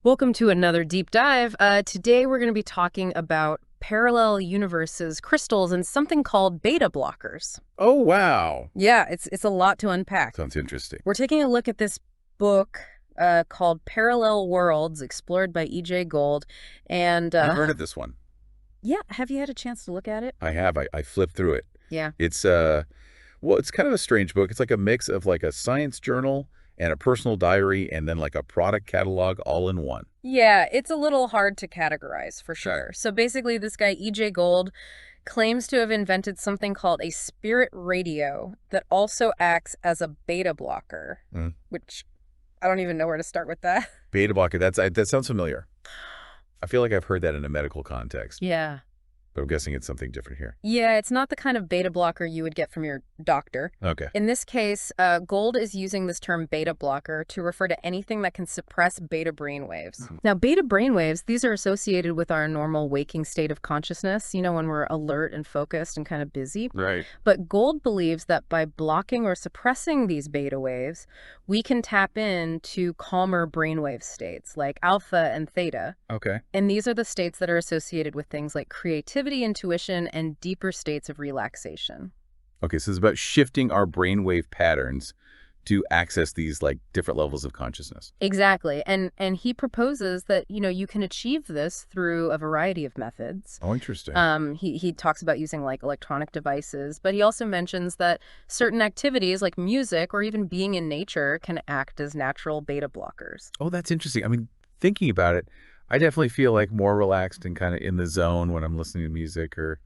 Welcome to another deep dive. Today we're going to be talking about parallel universes, crystals, and something called beta blockers. Oh, wow. Yeah, it's a lot to unpack. Sounds interesting. We're taking a look at this book called Parallel Worlds, explored by E.J. Gold. And I've heard of this one. yeah, have you had a chance to look at it? I have. I flipped through it. Yeah. It's well, it's kind of a strange book. It's like a mix of like a science journal and a personal diary and then like a product catalog all in one. Yeah, it's a little hard to categorize for sure. So basically, this guy, E.J. Gold, claims to have invented something called a spirit radio that also acts as a beta blocker, Mm. which I don't even know where to start with that. Beta blocker. That sounds familiar. I feel like I've heard that in a medical context, Yeah. but I'm guessing it's something different here. Yeah, it's not the kind of beta blocker you would get from your doctor. Okay. In this case, Gold is using this term beta blocker to refer to anything that can suppress beta brainwaves. Now, beta brainwaves, these are associated with our normal waking state of consciousness, when we're alert and focused and kind of busy. Right. But Gold believes that by blocking or suppressing these beta waves, we can tap into calmer brainwave states like alpha and theta. Okay. And these are the states that are associated with things like creativity, intuition, and deeper states of relaxation. Okay, so it's about shifting our brainwave patterns to access these like different levels of consciousness. Exactly. And he proposes that, you can achieve this through a variety of methods. Oh, interesting. He talks about using like electronic devices, but he also mentions that certain activities like music or even being in nature can act as natural beta blockers. Oh, that's interesting. I mean, thinking about it, I definitely feel like more relaxed and kind of in the zone when I'm listening to music or,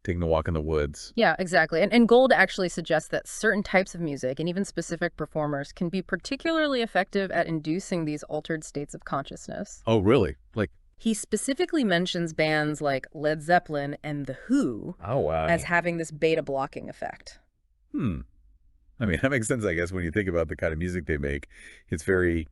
taking a walk in the woods. Yeah, exactly. And Gold actually suggests that certain types of music and even specific performers can be particularly effective at inducing these altered states of consciousness. Oh, really? Like, He specifically mentions bands like Led Zeppelin and The Who oh, wow. as having this beta blocking effect. Hmm. I mean, that makes sense, I guess, when you think about the kind of music they make. It's very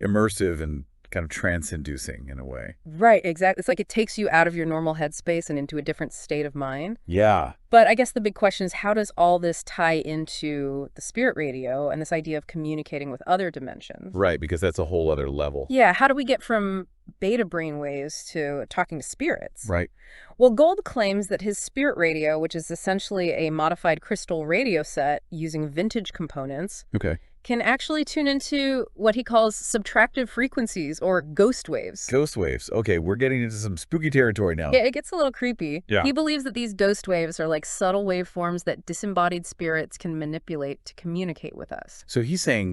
immersive and kind of trance-inducing in a way. Right, exactly. It's like it takes you out of your normal headspace and into a different state of mind. Yeah. But I guess the big question is, how does all this tie into the spirit radio and this idea of communicating with other dimensions? Right, because that's a whole other level. Yeah, how do we get from beta brainwaves to talking to spirits? Right. Well, Gold claims that his spirit radio, which is essentially a modified crystal radio set using vintage components, Okay. can actually tune into what he calls subtractive frequencies or ghost waves. Ghost waves. Okay, we're getting into some spooky territory now. Yeah, it gets a little creepy. Yeah. He believes that these ghost waves are like subtle waveforms that disembodied spirits can manipulate to communicate with us. So he's saying